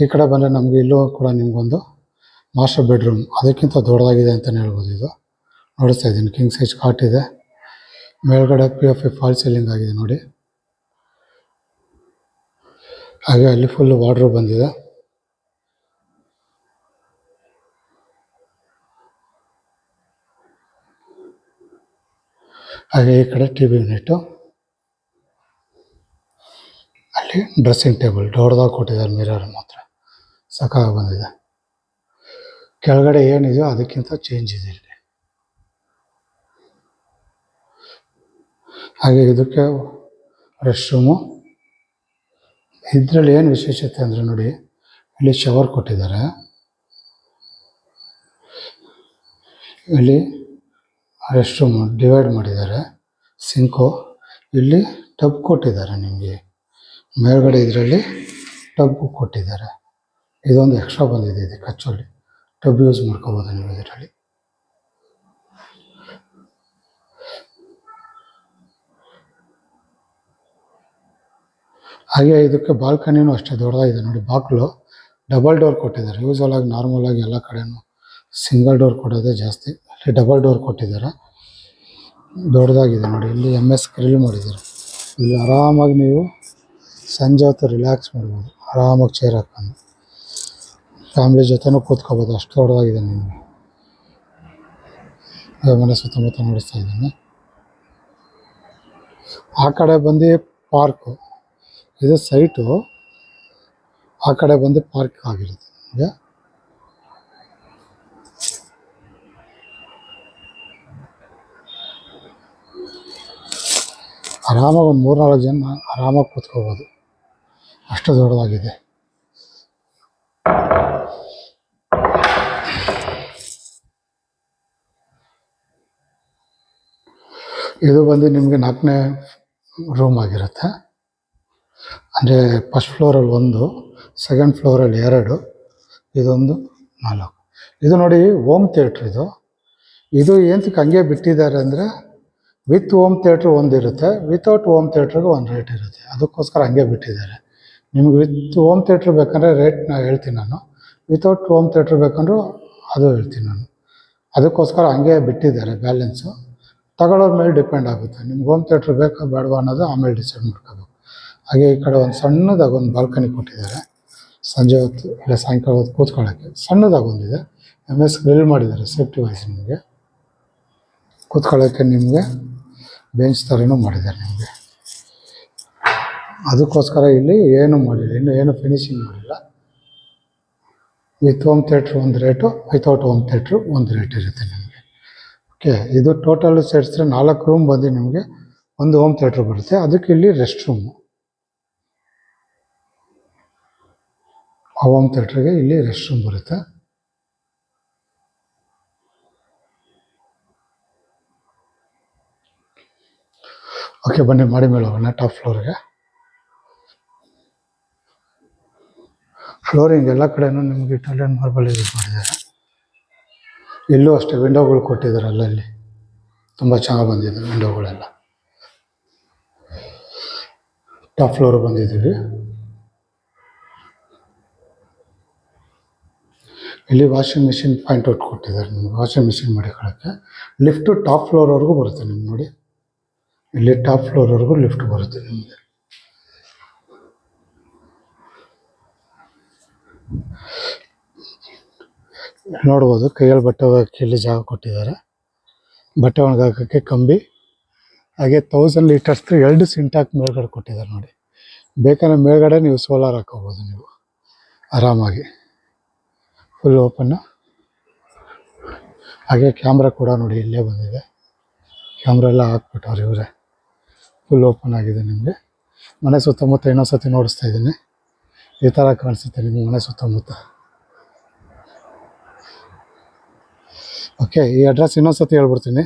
ಈ ಕಡೆ ಬಂದರೆ ನಮಗೆ ಇಲ್ಲೂ ಕೂಡ ನಿಮಗೊಂದು ಮಾಸ್ಟರ್ ಬೆಡ್ರೂಮ್, ಅದಕ್ಕಿಂತ ದೊಡ್ಡದಾಗಿದೆ ಅಂತಲೇ ಹೇಳ್ಬೋದು. ಇದು ನೋಡಿಸ್ತಾ ಇದ್ದೀನಿ, ಕಿಂಗ್ ಸೈಜ್ ಕಾಟ್ ಇದೆ. ಮೇಲ್ಗಡೆ POP ಫಾಲ್ ಸೀಲಿಂಗ್ ಆಗಿದೆ ನೋಡಿ. ಹಾಗೆ ಅಲ್ಲಿ ಫುಲ್ಲು ವಾರ್ಡ್ರೋಬ್ ಬಂದಿದೆ. ಹಾಗೆ ಈ ಕಡೆ TV ಯೂನಿಟ್ಟು, ಅಲ್ಲಿ ಡ್ರೆಸ್ಸಿಂಗ್ ಟೇಬಲ್ ದೊಡ್ಡದಾಗಿ ಕೊಟ್ಟಿದ್ದಾರೆ. ಮಿರರ್ ಮಾತ್ರ ಸಖತ್ತಾಗಿ ಬಂದಿದೆ. ಕೆಳಗಡೆ ಏನಿದೆಯೋ ಅದಕ್ಕಿಂತ ಚೇಂಜ್ ಇದೆ ಇಲ್ಲಿ. ಹಾಗೆ ಇದಕ್ಕೆ ರೆಸ್ಟ್ ರೂಮು. ಇದರಲ್ಲಿ ಏನು ವಿಶೇಷತೆ ಅಂದರೆ ನೋಡಿ, ಇಲ್ಲಿ ಶವರ್ ಕೊಟ್ಟಿದ್ದಾರೆ. ಇಲ್ಲಿ ರೆಸ್ಟ್ ರೂಮು ಡಿವೈಡ್ ಮಾಡಿದ್ದಾರೆ. ಸಿಂಕು, ಇಲ್ಲಿ ಟಬ್ ಕೊಟ್ಟಿದ್ದಾರೆ ನಿಮಗೆ. ಮೇಲ್ಗಡೆ ಇದರಲ್ಲಿ ಟಬ್ ಕೊಟ್ಟಿದ್ದಾರೆ. ಇದೊಂದು ಎಕ್ಸ್ಟ್ರಾ ಬಂದಿದೆ. ಇದಕ್ಕೆ ಆ್ಯಕ್ಚುಲಿ ಟಬ್ ಯೂಸ್ ಮಾಡ್ಕೋಬೋದು ನೀವು ಇದರಲ್ಲಿ. ಹಾಗೆ ಇದಕ್ಕೆ ಬಾಲ್ಕನಿನೂ ಅಷ್ಟೇ ದೊಡ್ಡದಾಗಿದೆ ನೋಡಿ. ಬಾಗಿಲು ಡಬಲ್ ಡೋರ್ ಕೊಟ್ಟಿದ್ದಾರೆ. ಯೂಸ್ವಲ್ ಆಗಿ ನಾರ್ಮಲ್ ಆಗಿ ಎಲ್ಲ ಕಡೆನೂ ಸಿಂಗಲ್ ಡೋರ್ ಕೊಡೋದೇ ಜಾಸ್ತಿ. ಅಲ್ಲಿ ಡಬಲ್ ಡೋರ್ ಕೊಟ್ಟಿದ್ದಾರೆ, ದೊಡ್ಡದಾಗಿದೆ ನೋಡಿ. ಇಲ್ಲಿ MS ಗ್ರಿಲ್ ಮಾಡಿದ್ದಾರೆ. ಇಲ್ಲಿ ಆರಾಮಾಗಿ ನೀವು ಸಂಜೆ ಹೊತ್ತು ರಿಲ್ಯಾಕ್ಸ್ ಮಾಡ್ಬೋದು, ಆರಾಮಾಗಿ ಚೇರ್ ಹಾಕೊಂಡು ಫ್ಯಾಮ್ಲಿ ಜೊತೆನೂ ಕೂತ್ಕೋಬೋದು. ಅಷ್ಟು ದೊಡ್ಡದಾಗಿದೆ ನಿಮಗೆ. ಮನೆ ಸುತ್ತಮುತ್ತ ನೋಡಿಸ್ತಾ ಇದ್ದೀನಿ. ಆ ಕಡೆ ಬಂದು ಪಾರ್ಕು, ಇದು ಸೈಟು. ಆ ಕಡೆ ಬಂದು ಪಾರ್ಕ್ ಆಗಿರುತ್ತೆ ನಿಮಗೆ. ಆರಾಮಾಗಿ ಒಂದು 3-4 ಜನ ಆರಾಮಾಗಿ ಕೂತ್ಕೋಬೋದು, ಅಷ್ಟು ದೊಡ್ಡದಾಗಿದೆ. ಇದು ಬಂದು ನಿಮಗೆ 4ನೇ ರೂಮ್ ಆಗಿರುತ್ತೆ. ಅಂದರೆ ಫಸ್ಟ್ ಫ್ಲೋರಲ್ಲಿ 1, ಸೆಕೆಂಡ್ ಫ್ಲೋರಲ್ಲಿ 2, ಇದೊಂದು 4. ಇದು ನೋಡಿ ಹೋಮ್ ಥಿಯೇಟ್ರ್. ಇದು ಏನಕ್ಕೆ ಹಂಗೆ ಬಿಟ್ಟಿದ್ದಾರೆ ಅಂದರೆ, ವಿತ್ ಹೋಮ್ ಥಿಯೇಟ್ರ್ ಒಂದಿರುತ್ತೆ, ವಿತೌಟ್ ಹೋಮ್ ಥಿಯೇಟ್ರಿಗೆ ಒಂದು ರೇಟ್ ಇರುತ್ತೆ. ಅದಕ್ಕೋಸ್ಕರ ಹಂಗೆ ಬಿಟ್ಟಿದ್ದಾರೆ. ನಿಮ್ಗೆ ವಿತ್ ಹೋಮ್ ಥಿಯೇಟ್ರ್ ಬೇಕಂದರೆ ರೇಟ್ನ ಹೇಳ್ತೀನಿ ನಾನು, ವಿತೌಟ್ ಹೋಮ್ ಥಿಯೇಟ್ರ್ ಬೇಕಂದ್ರೂ ಅದು ಹೇಳ್ತೀನಿ ನಾನು. ಅದಕ್ಕೋಸ್ಕರ ಹಂಗೆ ಬಿಟ್ಟಿದ್ದಾರೆ. ಬ್ಯಾಲೆನ್ಸು ತಗೊಳ್ಳೋರ ಮೇಲೆ ಡಿಪೆಂಡ್ ಆಗುತ್ತೆ. ನಿಮ್ಗೆ ಹೋಮ್ ಥಿಯೇಟ್ರ್ ಬೇಕಾ ಬೇಡವಾ ಅನ್ನೋದು ಆಮೇಲೆ ಡಿಸೈಡ್ ಮಾಡ್ಕೋಬೇಕು. ಹಾಗೆ ಈ ಕಡೆ ಒಂದು ಸಣ್ಣದಾಗಿ ಒಂದು ಬಾಲ್ಕನಿ ಕೊಟ್ಟಿದ್ದಾರೆ. ಸಂಜೆ ಹೊತ್ತು ಇಲ್ಲ ಸಾಯಂಕಾಲ ಹೊತ್ತು ಕೂತ್ಕೊಳ್ಳೋಕ್ಕೆ ಸಣ್ಣದಾಗಿ ಒಂದಿದೆ. MS ಗ್ರಿಲ್ ಮಾಡಿದ್ದಾರೆ ಸೇಫ್ಟಿ ವೈಸ್. ನಿಮಗೆ ಕೂತ್ಕೊಳ್ಳೋಕ್ಕೆ ನಿಮಗೆ ಬೆಂಚ್ ಥರನೂ ಮಾಡಿದ್ದಾರೆ ನಿಮಗೆ. ಅದಕ್ಕೋಸ್ಕರ ಇಲ್ಲಿ ಏನೂ ಮಾಡಿಲ್ಲ, ಇನ್ನೂ ಏನು ಫಿನಿಶಿಂಗ್ ಮಾಡಿಲ್ಲ. ವಿತ್ ಹೋಮ್ ಥಿಯೇಟ್ರ್ ಒಂದು ರೇಟು, ವಿತೌಟ್ ಹೋಮ್ ಥಿಯೇಟ್ರು ಒಂದು ರೇಟ್ ಇರುತ್ತೆ ನಿಮಗೆ. ಓಕೆ, ಇದು ಟೋಟಲ್ ಸೇರಿಸಿದ್ರೆ 4 ರೂಮ್ ಬಂದು ನಿಮಗೆ ಒಂದು ಹೋಮ್ ಥಿಯೇಟ್ರ್ ಬರುತ್ತೆ. ಅದಕ್ಕೆ ಇಲ್ಲಿ ರೆಸ್ಟ್ ರೂಮು, ಆ ಹೋಮ್ ಥಿಯೇಟ್ರಿಗೆ ಇಲ್ಲಿ ರೆಸ್ಟ್ ರೂಮ್ ಬರುತ್ತೆ. ಓಕೆ, ಬನ್ನಿ ಮಾಡಿ ಮೇಲೆ ಹೋಗೋಣ ಟಾಪ್ ಫ್ಲೋರ್ಗೆ. ಫ್ಲೋರಿಂಗ್ ಎಲ್ಲ ಕಡೆನೂ ನಿಮಗೆ ಇಟಾಲಿಯನ್ ಮಾರ್ಬಲ್ ಯೂಸ್ ಮಾಡಿದ್ದಾರೆ. ಇಲ್ಲೂ ಅಷ್ಟೇ ವಿಂಡೋಗಳು ಕೊಟ್ಟಿದ್ದಾರೆ, ಅಲ್ಲಲ್ಲಿ ತುಂಬ ಚೆನ್ನಾಗಿ ಬಂದಿದೆ ವಿಂಡೋಗಳೆಲ್ಲ. ಟಾಪ್ ಫ್ಲೋರ್ ಬಂದಿದ್ದೀವಿ. ಇಲ್ಲಿ ವಾಷಿಂಗ್ ಮಿಷಿನ್ ಪಾಯಿಂಟ್ ಔಟ್ ಕೊಟ್ಟಿದ್ದಾರೆ ನಿಮಗೆ, ವಾಷಿಂಗ್ ಮಿಷಿನ್ ಮಾಡಿಕೊಳ್ಳೋಕ್ಕೆ. ಲಿಫ್ಟು ಟಾಪ್ ಫ್ಲೋರ್ವರೆಗೂ ಬರುತ್ತೆ ನಿಮ್ಗೆ. ನೋಡಿ, ಇಲ್ಲಿ ಟಾಪ್ ಫ್ಲೋರ್ವರೆಗೂ ಲಿಫ್ಟ್ ಬರುತ್ತೆ ನಿಮಗೆ. ನೋಡ್ಬೋದು, ಕೈಯಲ್ಲಿ ಬಟ್ಟೆ ಒಗೆಯೋಕ್ಕೆ ಇಲ್ಲಿ ಜಾಗ ಕೊಟ್ಟಿದ್ದಾರೆ. ಬಟ್ಟೆ ಒಣಗಾಕೋಕ್ಕೆ ಕಂಬಿ, ಹಾಗೆ 1000 ಲೀಟರ್ಸ್ 2 ಸಿಂಟಾಕ್ ಮೇಲ್ಗಡೆ ಕೊಟ್ಟಿದ್ದಾರೆ ನೋಡಿ. ಬೇಕಾದ್ರೆ ಮೇಲ್ಗಡೆ ನೀವು ಸೋಲಾರ್ ಹಾಕೋಬೋದು ನೀವು ಆರಾಮಾಗಿ. Full open. ಹಾಗೆ ಕ್ಯಾಮ್ರಾ ಕೂಡ ನೋಡಿ ಇಲ್ಲೇ ಬಂದಿದೆ. ಕ್ಯಾಮ್ರಾ ಎಲ್ಲ ಹಾಕ್ಬಿಟ್ಟವ್ರು ಇವರೇ. ಫುಲ್ ಓಪನ್ ಆಗಿದೆ ನಿಮಗೆ. ಮನೆ ಸುತ್ತಮುತ್ತ ಇನ್ನೊಂದ್ಸತಿ ನೋಡಿಸ್ತಾ ಇದ್ದೀನಿ. ಈ ಥರ ಕಾಣಿಸುತ್ತೆ ನಿಮಗೆ ಮನೆ ಸುತ್ತಮುತ್ತ. ಓಕೆ, ಈ ಅಡ್ರೆಸ್ ಇನ್ನೊಂದ್ಸತಿ ಹೇಳ್ಬಿಡ್ತೀನಿ.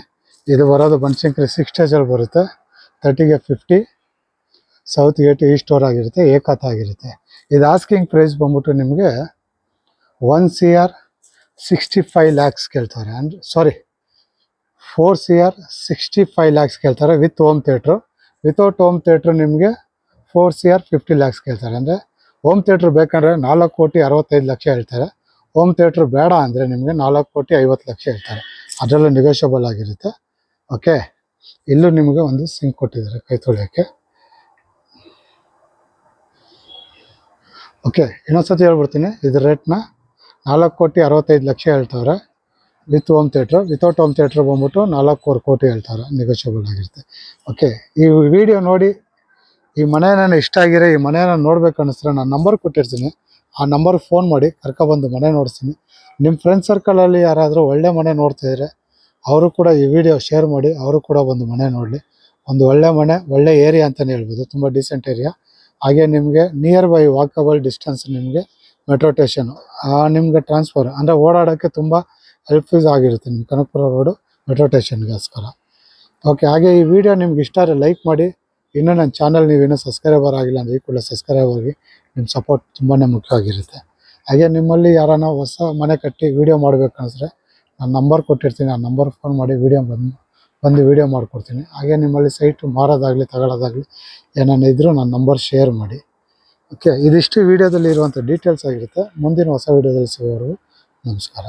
ಇದು ಬರೋದು ಬನಶಂಕರಿ 6 ಸ್ಟೇಜಲ್ಲಿ ಬರುತ್ತೆ. 30ಗೆ 50, ಸೌತ್ ಗೇಟ್ ಈಸ್ಟ್ ಡೋರ್ ಆಗಿರುತ್ತೆ, ಏಕಾತ ಆಗಿರುತ್ತೆ. ಇದು ಆಸ್ಕಿಂಗ್ ಪ್ರೈಸ್ ಬಂದ್ಬಿಟ್ಟು ನಿಮಗೆ 1,65 lakhs ಕೇಳ್ತಾರೆ. ಅಂದರೆ 4,65 lakhs ಕೇಳ್ತಾರೆ with home theatre. Without home theatre ನಿಮಗೆ 4,50 lakhs ಕೇಳ್ತಾರೆ. ಅಂದರೆ ಹೋಮ್ ಥಿಯೇಟ್ರ್ ಬೇಕಂದರೆ 4,65 ಹೇಳ್ತಾರೆ. ಹೋಮ್ ಥಿಯೇಟ್ರ್ ಬೇಡ ಅಂದರೆ ನಿಮಗೆ 4,50 ಹೇಳ್ತಾರೆ. ಅದರಲ್ಲೂ ನೆಗೋಷಿಯಬಲ್ ಆಗಿರುತ್ತೆ. ಓಕೆ, ಇಲ್ಲೂ ನಿಮಗೆ ಒಂದು ಸಿಂಕ್ ಕೊಟ್ಟಿದ್ದಾರೆ ಕೈ ತೊಳೆಯೋಕ್ಕೆ. ಓಕೆ, ಇನ್ನೊಂದ್ಸತಿ ಹೇಳ್ಬಿಡ್ತೀನಿ. ಇದ್ರ ರೇಟ್ನ 4,65 ಹೇಳ್ತವ್ರೆ with home theatre. Without home theatre ಬಂದ್ಬಿಟ್ಟು 4.25 ಕೋಟಿ ಹೇಳ್ತಾರೆ, ನೆಗೋಷಿಯಬಲ್ ಆಗಿರುತ್ತೆ. ಓಕೆ, ಈ ವಿಡಿಯೋ ನೋಡಿ ಈ ಮನೆ ನನಗೆ ಇಷ್ಟ ಆಗಿರೋ, ಈ ಮನೆಯನ್ನು ನೋಡ್ಬೇಕು ಅನ್ನಿಸ್ರೆ ನಾನು ನಂಬರ್ ಕೊಟ್ಟಿರ್ತೀನಿ. ಆ ನಂಬರ್ಗೆ ಫೋನ್ ಮಾಡಿ ಕರ್ಕೊಬಂದು ಮನೆ ನೋಡಿಸ್ತೀನಿ. ನಿಮ್ಮ ಫ್ರೆಂಡ್ ಸರ್ಕಲಲ್ಲಿ ಯಾರಾದರೂ ಒಳ್ಳೆ ಮನೆ ನೋಡ್ತಾಯಿದ್ರೆ ಅವರು ಕೂಡ ಈ ವಿಡಿಯೋ ಶೇರ್ ಮಾಡಿ, ಅವರು ಕೂಡ ಬಂದು ಮನೆ ನೋಡಲಿ. ಒಂದು ಒಳ್ಳೆ ಮನೆ, ಒಳ್ಳೆ ಏರಿಯಾ ಅಂತಲೇ ಹೇಳ್ಬೋದು, ತುಂಬ ಡೀಸೆಂಟ್ ಏರಿಯಾ. ಹಾಗೆ ನಿಮಗೆ ನಿಯರ್ ಬೈ ವಾಕಬಲ್ ಡಿಸ್ಟೆನ್ಸ್ ನಿಮಗೆ ಮೆಟ್ರೋ ಸ್ಟೇಷನು, ನಿಮಗೆ ಟ್ರಾನ್ಸ್ಫರ್ ಅಂದರೆ ಓಡಾಡೋಕ್ಕೆ ತುಂಬ ಹೆಲ್ಪ್ಫುಲ್ ಆಗಿರುತ್ತೆ ನಿಮ್ಮ ಕನಕಪುರ ರೋಡು ಮೆಟ್ರೋ ಸ್ಟೇಷನ್ಗೋಸ್ಕರ. ಓಕೆ, ಹಾಗೆ ಈ ವಿಡಿಯೋ ನಿಮ್ಗೆ ಇಷ್ಟ ಆದರೆ ಲೈಕ್ ಮಾಡಿ. ಇನ್ನೂ ನನ್ನ ಚಾನಲ್ ನೀವೇನೋ ಸಬ್ಸ್ಕ್ರೈಬರ್ ಆಗಿಲ್ಲ ಅಂದರೆ ಈ ಕೂಡ ಸಬ್ಸ್ಕ್ರೈಬ್ ಆಗಿ. ನಿಮ್ಮ ಸಪೋರ್ಟ್ ತುಂಬಾ ಮುಖ್ಯವಾಗಿರುತ್ತೆ. ಹಾಗೆ ನಿಮ್ಮಲ್ಲಿ ಯಾರಾನ ಹೊಸ ಮನೆ ಕಟ್ಟಿ ವೀಡಿಯೋ ಮಾಡಬೇಕು ಅನ್ನಿಸ್ರೆ ನಾನು ನಂಬರ್ ಕೊಟ್ಟಿರ್ತೀನಿ. ಆ ನಂಬರ್ಗೆ ಫೋನ್ ಮಾಡಿ ಬಂದು ವೀಡಿಯೋ ಮಾಡಿಕೊಡ್ತೀನಿ. ಹಾಗೆ ನಿಮ್ಮಲ್ಲಿ ಸೈಟು ಮಾರೋದಾಗಲಿ ತಗೊಳ್ಳೋದಾಗಲಿ ಏನಾನ ಇದ್ದರೂ ನನ್ನ ನಂಬರ್ ಶೇರ್ ಮಾಡಿ. ಓಕೆ, ಇದಿಷ್ಟು ವೀಡಿಯೋದಲ್ಲಿ ಇರುವಂಥ ಡೀಟೇಲ್ಸ್ ಆಗಿರುತ್ತೆ. ಮುಂದಿನ ಹೊಸ ವೀಡಿಯೋದಲ್ಲಿ ಸಿಗೋವರೆಗೂ ನಮಸ್ಕಾರ.